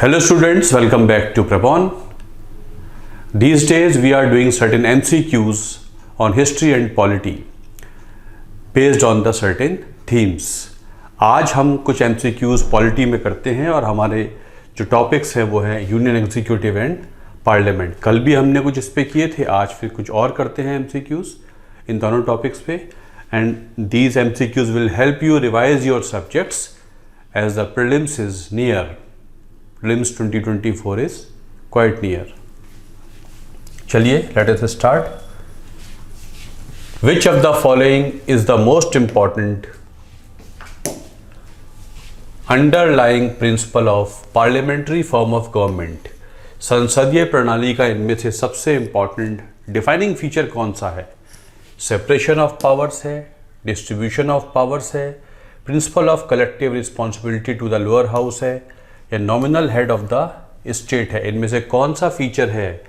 Hello students, welcome back to Prepon. These days we are doing certain MCQs on history and polity based on the certain themes. आज हम कुछ MCQs polity में करते हैं और हमारे जो टॉपिक्स हैं वो हैं यूनियन एग्जीक्यूटिव एंड पार्लियामेंट. कल भी हमने कुछ इस पे किए थे, आज फिर कुछ और करते हैं MCQs इन दोनों टॉपिक्स पे. And these MCQs will help you revise your subjects as the prelims is near. Prelims 2024 is quite near. चलिए, let us start. Which of the following is the most important underlying principle of parliamentary form of government? संसदीय प्रणाली का इनमें से सबसे important defining feature कौन सा है? Separation of powers है, distribution of powers है, principle of collective responsibility to the lower house है, या nominal head of the state है. इनमें से कौन सा फीचर है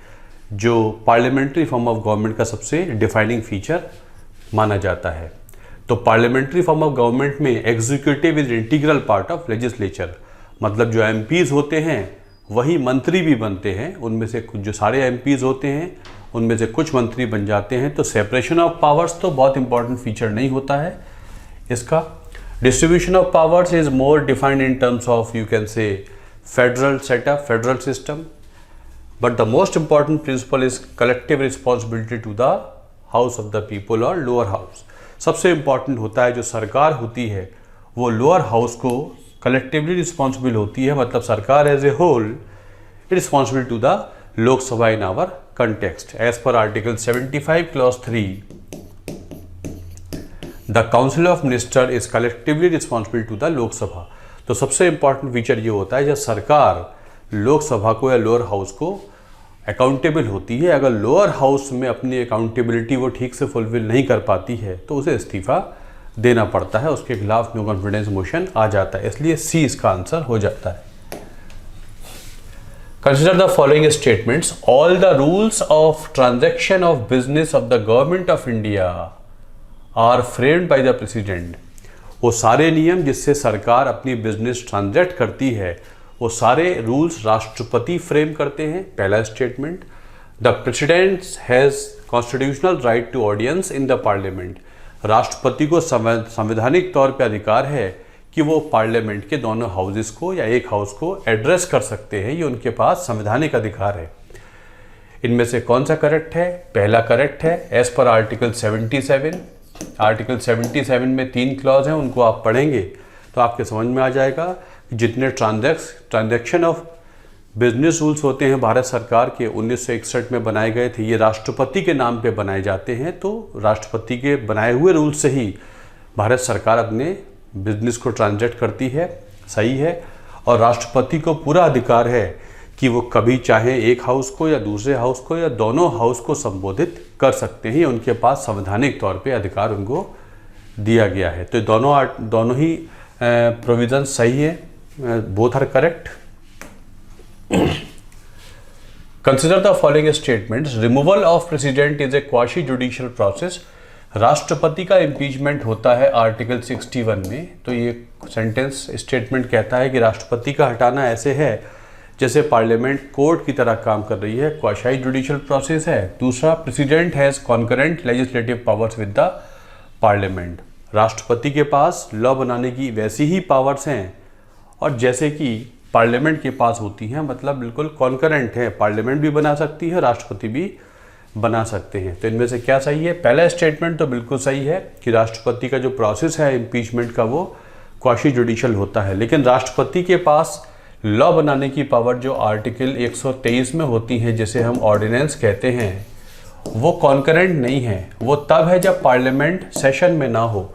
जो पार्लियामेंट्री फॉर्म ऑफ गवर्नमेंट का सबसे डिफाइनिंग फीचर माना जाता है? तो पार्लियामेंट्री फॉर्म ऑफ गवर्नमेंट में executive is integral part of legislature. मतलब जो एमपीज होते हैं वही मंत्री भी बनते हैं. उनमें से कुछ जो सारे एमपीज होते हैं उनमें से कुछ मंत्री बन जाते हैं. तो सेपरेशन ऑफ पावर्स तो बहुत इंपॉर्टेंट फीचर नहीं होता है इसका. Distribution of powers is more defined in terms of you can say federal setup, federal system, but the most important principle is collective responsibility to the house of the people or lower house. सबसे important होता है जो सरकार होती है वो lower house को collectively responsible होती है. मतलब सरकार as a whole is responsible to the लोक सभा in our context. As per Article 75 Clause 3, the Council of Ministers is collectively responsible to the लोक सभा. तो सबसे इंपॉर्टेंट फीचर ये होता है जब सरकार लोकसभा को या लोअर हाउस को अकाउंटेबल होती है. अगर लोअर हाउस में अपनी अकाउंटेबिलिटी वो ठीक से फुलफिल नहीं कर पाती है तो उसे इस्तीफा देना पड़ता है, उसके खिलाफ नो कॉन्फिडेंस मोशन आ जाता है. इसलिए सी इसका आंसर हो जाता है. Consider the following statements. All the rules of transaction of business of the government of India are framed by the president. वो सारे नियम जिससे सरकार अपनी बिजनेस ट्रांजैक्ट करती है वो सारे रूल्स राष्ट्रपति फ्रेम करते हैं. पहला statement, the president has constitutional right to audience in the parliament. राष्ट्रपति को संवैधानिक तौर पर अधिकार है कि वो पार्लियामेंट के दोनों हाउसेस को या एक हाउस को एड्रेस कर सकते हैं. ये उनके पास संवैधानिक अधिकार है. इनमें से कौन सा करेक्ट है? पहला करेक्ट है. As per article 77. आर्टिकल 77 में 3 क्लॉज हैं, उनको आप पढ़ेंगे तो आपके समझ में आ जाएगा कि जितने ट्रांजैक्शन ऑफ बिजनेस रूल्स होते हैं भारत सरकार के 1961 में बनाए गए थे, ये राष्ट्रपति के नाम पे बनाए जाते हैं. तो राष्ट्रपति के बनाए हुए रूल्स से ही भारत सरकार अपने बिजनेस को ट्रांजैक्ट करती है. सही है. और राष्ट्रपति को पूरा अधिकार है कि वो कभी चाहे एक हाउस को या दूसरे हाउस को या दोनों हाउस को संबोधित कर सकते हैं. उनके पास संवैधानिक तौर पे अधिकार उनको दिया गया है. तो दोनों ही प्रोविजन सही है. Both are correct. Consider the following statements. Removal of president is a quasi judicial process. राष्ट्रपति का इम्पीचमेंट होता है आर्टिकल 61 में. तो ये सेंटेंस स्टेटमेंट कहता है कि राष्ट्रपति का हटाना ऐसे है जैसे पार्लियामेंट कोर्ट की तरह काम कर रही है. क्वाशी जुडिशियल प्रोसेस है. दूसरा, president has concurrent legislative powers with the parliament. राष्ट्रपति के पास लॉ बनाने की वैसी ही पावर्स हैं और जैसे कि पार्लियामेंट के पास होती हैं. मतलब बिल्कुल कॉन्करेंट है. पार्लियामेंट भी बना सकती है, राष्ट्रपति भी बना सकते हैं. तो इनमें से क्या सही है? पहला स्टेटमेंट तो बिल्कुल सही है कि राष्ट्रपति का जो प्रोसेस है इम्पीचमेंट का वो क्वाशी जुडिशियल होता है. लेकिन राष्ट्रपति के पास लॉ बनाने की पावर जो आर्टिकल 123 में होती है, जिसे हम ऑर्डिनेंस कहते हैं, वो कॉन्करेंट नहीं है. वो तब है जब पार्लियामेंट सेशन में ना हो.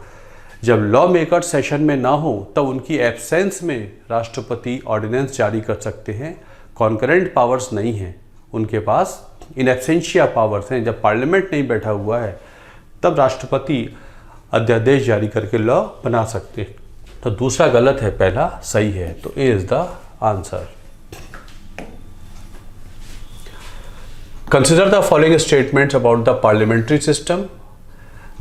जब लॉ मेकर सेशन में ना हो तब उनकी एब्सेंस में राष्ट्रपति ऑर्डिनेंस जारी कर सकते हैं. कॉन्करेंट पावर्स नहीं हैं उनके पास, इन एब्सेंशिया पावर्स हैं. जब पार्लियामेंट नहीं बैठा हुआ है तब राष्ट्रपति अध्यादेश जारी करके लॉ बना सकते हैं. तो दूसरा गलत है, पहला सही है. तो A is the answer. Consider the following statements about the parliamentary system.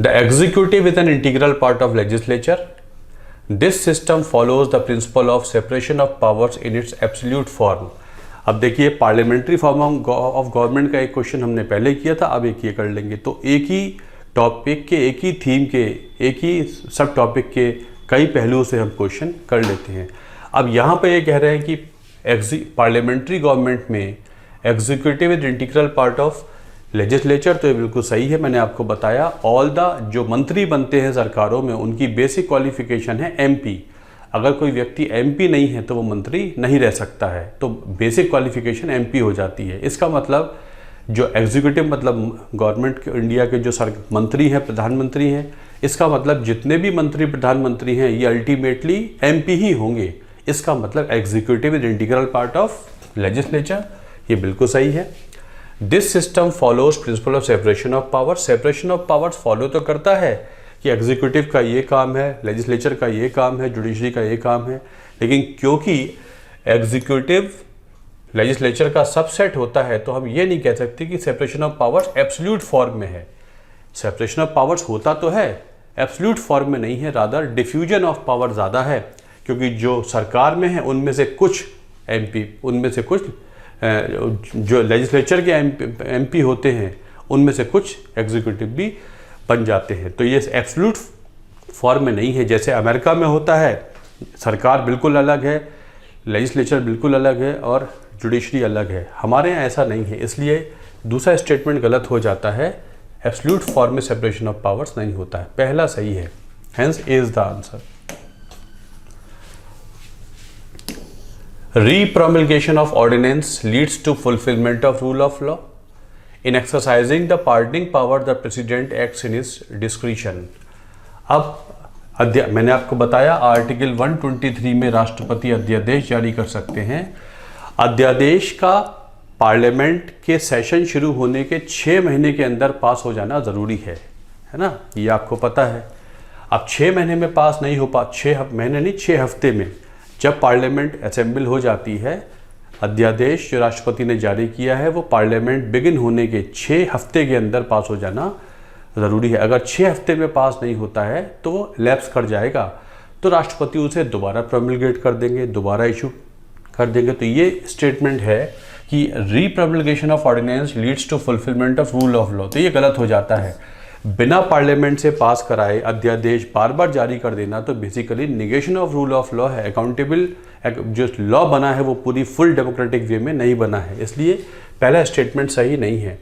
The executive is an integral part of legislature. This system follows the principle of separation of powers in its absolute form. अब देखिए, parliamentary form of government का एक question हमने पहले किया था, अब एक ये कर लेंगे। तो एक ही टॉपिक के, एक ही थीम के, एक ही सब टॉपिक के कई पहलुओं से हम क्वेश्चन कर लेते हैं। अब यहाँ पे ये कह रहे हैं कि पार्लियामेंट्री गवर्नमेंट में executive is integral part of legislature, तो ये बिल्कुल सही है। मैंने आपको बताया ऑल द जो मंत्री बनते हैं सरकारों में, उनकी बेसिक क्वालिफिकेशन है एमपी। अगर कोई व्यक्ति एमपी नहीं है तो वो मंत्री नहीं रह सकता है, तो बेसिक क्वालिफिकेशन एमपी हो जाती है। इसका मतलब जो एग्जीक्यूटिव मतलब गवर्नमेंट के इंडिया के जो मंत्री हैं, प्रधानमंत्री हैं, इसका मतलब जितने भी मंत्री प्रधानमंत्री हैं ये अल्टीमेटली एमपी ही होंगे। इसका मतलब executive is integral part of legislature, ये बिल्कुल सही है। This system follows principle of separation of power. Separation of powers follow तो करता है कि एग्जीक्यूटिव का ये काम है, लेजिस्लेचर का ये काम है, जुडिशरी का ये काम है, लेकिन क्योंकि एग्जीक्यूटिव लेजिस्लेचर का सबसेट होता है तो हम ये नहीं कह सकते कि separation of powers absolute form में है। सेपरेशन ऑफ पावर्स होता तो है, एब्सोल्यूट फॉर्म में नहीं है, रादर डिफ्यूजन ऑफ पावर ज़्यादा है, क्योंकि जो सरकार में है उनमें से कुछ एमपी, उनमें से कुछ जो लेजिस्लेचर के एमपी होते हैं उनमें से कुछ एग्जीक्यूटिव भी बन जाते हैं। तो ये एब्सोल्यूट फॉर्म में नहीं है, जैसे अमेरिका में होता है, सरकार बिल्कुल अलग है, लेजिस्लेचर बिल्कुल अलग है और जुडिशरी अलग है। हमारे यहाँ ऐसा नहीं है, इसलिए दूसरा स्टेटमेंट गलत हो जाता है। एब्सोल्यूट फॉर्म में सेपरेशन ऑफ पावर्स नहीं होता है, पहला सही है, hence A is the answer. Repromulgation of ordinance leads to fulfillment of rule of law. In exercising the pardoning power, the president acts in his discretion. अब मैंने आपको बताया आर्टिकल 123 में राष्ट्रपति अध्यादेश जारी कर सकते हैं। अध्यादेश का पार्लियामेंट के सेशन शुरू होने के 6 महीने के अंदर पास हो जाना ज़रूरी है ना, ये आपको पता है। अब 6 महीने में पास नहीं हो 6 महीने नहीं, 6 हफ्ते में जब पार्लियामेंट असेंबल हो जाती है, अध्यादेश जो राष्ट्रपति ने जारी किया है वो पार्लियामेंट बिगिन होने के 6 हफ्ते के अंदर पास हो जाना ज़रूरी है। अगर 6 हफ्ते में पास नहीं होता है तो वो लैप्स कर जाएगा, तो राष्ट्रपति उसे दोबारा प्रोमलगेट कर देंगे, दोबारा इशू कर देंगे। तो ये स्टेटमेंट है कि repromulgation of ordinance leads to fulfilment of rule of law, तो ये गलत हो जाता है। बिना पार्लियामेंट से पास कराए अध्यादेश बार बार जारी कर देना तो basically negation of rule of law है। अकाउंटेबल जो लॉ बना है वो पूरी फुल डेमोक्रेटिक वे में नहीं बना है, इसलिए पहला स्टेटमेंट सही नहीं है।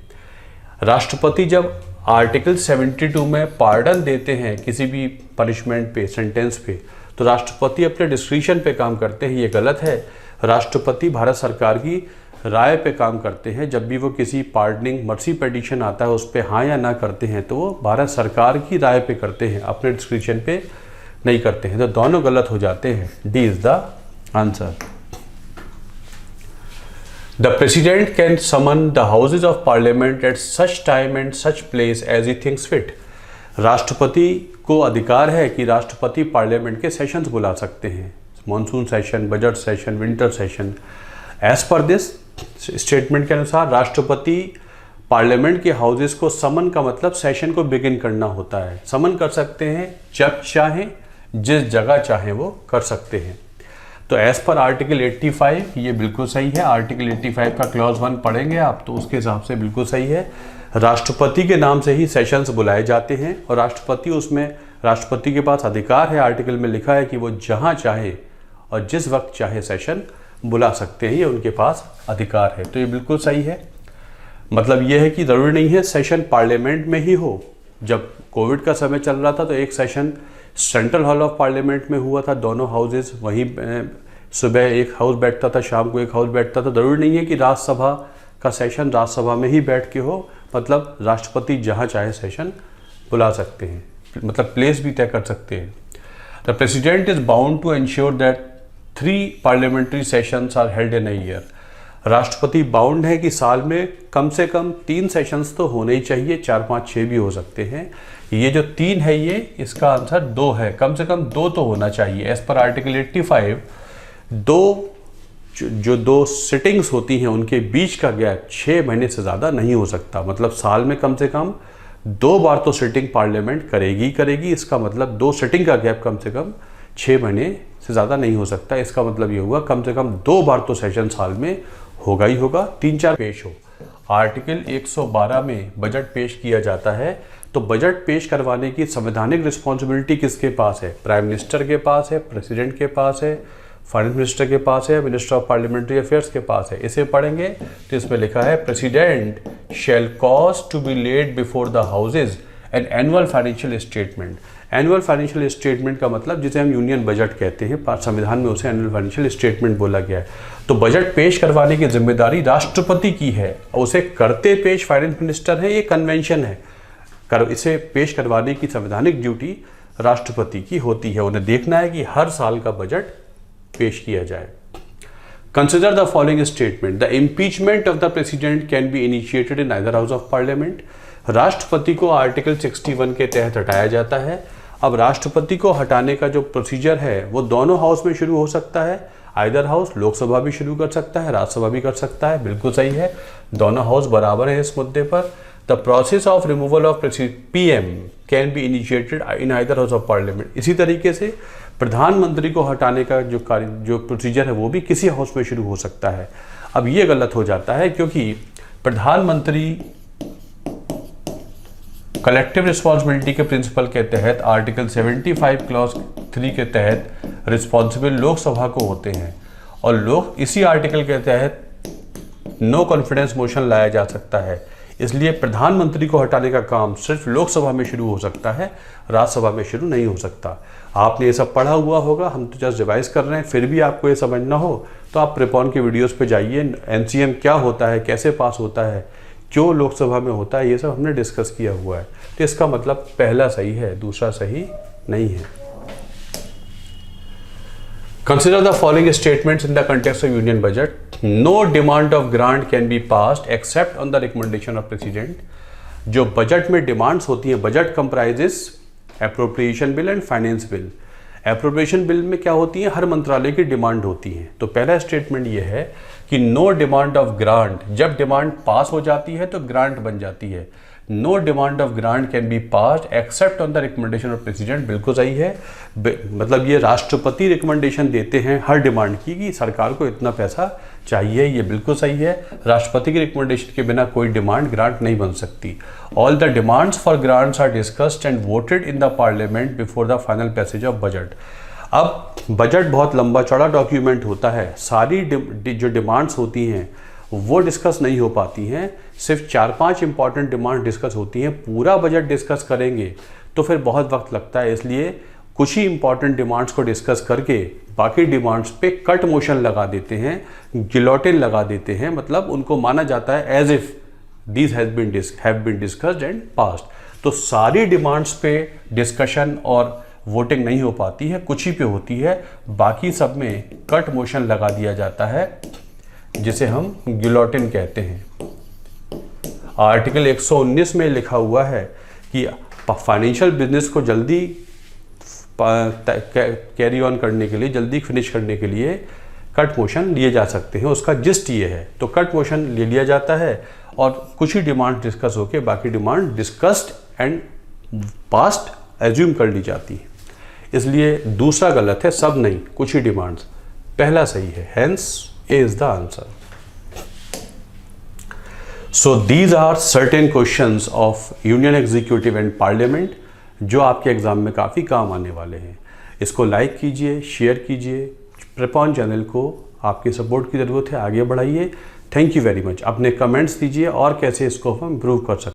राष्ट्रपति जब आर्टिकल 72 में पार्डन देते हैं किसी भी पनिशमेंट पे, सेंटेंस पे, तो राष्ट्रपति अपने डिस्क्रिशन पे काम करते हैं, ये गलत है। राष्ट्रपति भारत सरकार की राय पे काम करते हैं। जब भी वो किसी पार्डनिंग मर्सी पिटीशन आता है उस पर हाँ या ना करते हैं तो वो भारत सरकार की राय पे करते हैं, अपने डिस्क्रिप्शन पे नहीं करते हैं, तो दोनों गलत हो जाते हैं। D is the answer. The president can summon the houses of parliament at such time and such place as he thinks fit. राष्ट्रपति को अधिकार है कि राष्ट्रपति पार्लियामेंट के सेशंस बुला सकते हैं, monsoon session, budget session, winter session. As per this statement के अनुसार राष्ट्रपति पार्लियामेंट के हाउसेस को समन का मतलब सेशन को बिगिन करना होता है। समन कर सकते हैं जब चाहें, जिस जगह चाहें वो कर सकते हैं। तो एज पर आर्टिकल 85 ये बिल्कुल सही है। आर्टिकल 85 का क्लॉज 1 पढ़ेंगे आप तो उसके हिसाब से बिल्कुल सही है। राष्ट्रपति के नाम से ही सेशंस बुलाए जाते हैं और राष्ट्रपति के पास अधिकार है, आर्टिकल में लिखा है कि वो जहाँ चाहे और जिस वक्त चाहे सेशन बुला सकते हैं, ये उनके पास अधिकार है। तो ये बिल्कुल सही है। मतलब ये है कि ज़रूरी नहीं है सेशन पार्लियामेंट में ही हो। जब कोविड का समय चल रहा था तो एक session central hall of parliament में हुआ था, दोनों हाउसेस, वहीं सुबह एक हाउस बैठता था, शाम को एक हाउस बैठता था। ज़रूरी नहीं है कि राज्यसभा का सेशन राज्यसभा में ही बैठ के हो, मतलब राष्ट्रपति जहाँ चाहे सेशन बुला सकते हैं, मतलब प्लेस भी तय कर सकते हैं। The president is bound to ensure that 3 parliamentary sessions are held in a year. राष्ट्रपति बाउंड है कि साल में कम से कम 3 सेशंस तो होने ही चाहिए, 4, 5, 6 भी हो सकते हैं। ये जो 3 है ये इसका आंसर 2 है, कम से कम 2 तो होना चाहिए। एज पर आर्टिकल 85 2 सिटिंग्स होती हैं उनके बीच का गैप 6 महीने से ज़्यादा नहीं हो सकता। मतलब साल में कम से कम 2 बार तो सिटिंग पार्लियामेंट करेगी। इसका मतलब 2 सिटिंग का गैप कम से कम 6 महीने से ज़्यादा नहीं हो सकता। इसका मतलब ये हुआ कम से कम 2 बार तो सेशन साल में होगा ही होगा, 3-4 पेश हो। आर्टिकल 112 में बजट पेश किया जाता है, तो बजट पेश करवाने की संवैधानिक रिस्पॉन्सिबिलिटी किसके पास है? प्राइम मिनिस्टर के पास है, प्रेसिडेंट के पास है, फाइनेंस मिनिस्टर के पास है, मिनिस्टर ऑफ पार्लियामेंट्री अफेयर्स के पास है। इसे पढ़ेंगे तो इसमें लिखा है president shall cause to be laid before the houses an annual financial statement. Annual financial statement का मतलब जिसे हम यूनियन बजट कहते हैं, संविधान में उसे एनुअल फाइनेंशियल स्टेटमेंट बोला गया है। तो बजट पेश करवाने की जिम्मेदारी राष्ट्रपति की है और उसे करते पेश फाइनेंस मिनिस्टर है, ये कन्वेंशन है। इसे पेश करवाने की संवैधानिक ड्यूटी राष्ट्रपति की होती है। उन्हें देखना है कि हर साल का बजट पेश किया जाए। Consider the following statement, the impeachment of the president can be initiated in either house of parliament. राष्ट्रपति को आर्टिकल 61 के तहत हटाया जाता है। अब राष्ट्रपति को हटाने का जो प्रोसीजर है वो दोनों हाउस में शुरू हो सकता है। आइदर हाउस, लोकसभा भी शुरू कर सकता है, राज्यसभा भी कर सकता है। बिल्कुल सही है, दोनों हाउस बराबर है इस मुद्दे पर। The process of removal of PM can be initiated in either house of parliament. इसी तरीके से प्रधानमंत्री को हटाने का जो प्रोसीजर है वो भी किसी हाउस में शुरू हो सकता है। अब ये गलत हो जाता है क्योंकि प्रधानमंत्री कलेक्टिव रिस्पॉन्सिबिलिटी के प्रिंसिपल के तहत आर्टिकल 75 क्लॉज 3 के तहत रिस्पॉन्सिबल लोकसभा को होते हैं और लोग इसी आर्टिकल के तहत नो कॉन्फिडेंस मोशन लाया जा सकता है। इसलिए प्रधानमंत्री को हटाने का काम सिर्फ लोकसभा में शुरू हो सकता है, राज्यसभा में शुरू नहीं हो सकता। आपने ये सब पढ़ा हुआ होगा, हम तो जस्ट रिवाइज कर रहे हैं। फिर भी आपको ये समझना हो तो आप प्रिपॉन की वीडियोस पे जाइए। NCM क्या होता है, कैसे पास होता है, क्यों लोकसभा में होता है, ये सब हमने डिस्कस किया हुआ है। तो इसका मतलब पहला सही है, दूसरा सही नहीं है। Consider the following statements in the context of union budget. No demand of grant can be passed except on the recommendation of president. जो बजट में डिमांड्स होती हैं, budget comprises appropriation bill and finance bill. Appropriation bill में क्या होती है? हर मंत्रालय की डिमांड होती है। तो पहला स्टेटमेंट ये है कि नो डिमांड ऑफ ग्रांट, जब डिमांड पास हो जाती है तो ग्रांट बन जाती है। No demand of grant can be passed except on the recommendation of president. बिल्कुल सही है, मतलब ये राष्ट्रपति रिकमेंडेशन देते हैं हर डिमांड की कि सरकार को इतना पैसा चाहिए, ये बिल्कुल सही है। राष्ट्रपति की रिकमेंडेशन के बिना कोई डिमांड ग्रांट नहीं बन सकती। All the demands for grants are discussed and voted in the parliament before the final passage of budget. अब बजट बहुत लंबा चौड़ा डॉक्यूमेंट होता है, सारी जो डिमांड्स होती हैं वो डिस्कस नहीं हो पाती हैं, सिर्फ 4-5 इंपॉर्टेंट डिमांड डिस्कस होती हैं। पूरा बजट डिस्कस करेंगे तो फिर बहुत वक्त लगता है, इसलिए कुछ ही इंपॉर्टेंट डिमांड्स को डिस्कस करके बाकी डिमांड्स पे कट मोशन लगा देते हैं, गिलोटिन लगा देते हैं। मतलब उनको माना जाता है as if these have been discussed and passed. तो सारी डिमांड्स पे डिस्कशन और वोटिंग नहीं हो पाती है, कुछ ही पे होती है, बाकी सब में कट मोशन लगा दिया जाता है जिसे हम गिलोटिन कहते हैं। आर्टिकल 119 में लिखा हुआ है कि फाइनेंशियल बिजनेस को जल्दी कैरी ऑन करने के लिए, जल्दी फिनिश करने के लिए कट मोशन लिए जा सकते हैं। उसका जिस्ट ये है, तो कट मोशन ले लिया जाता है और कुछ ही डिमांड डिस्कस होकर बाकी demand discussed and past assume कर ली जाती है। इसलिए दूसरा गलत है, सब नहीं, कुछ ही डिमांड्स। पहला सही है, hence A is the answer. So these are certain questions of Union Executive and Parliament जो आपके एग्जाम में काफ़ी काम आने वाले हैं। इसको लाइक कीजिए, शेयर कीजिए, प्रिपॉन चैनल को आपकी सपोर्ट की ज़रूरत है, आगे बढ़ाइए। Thank you very much. अपने कमेंट्स दीजिए और कैसे इसको हम इम्प्रूव कर सकते हैं।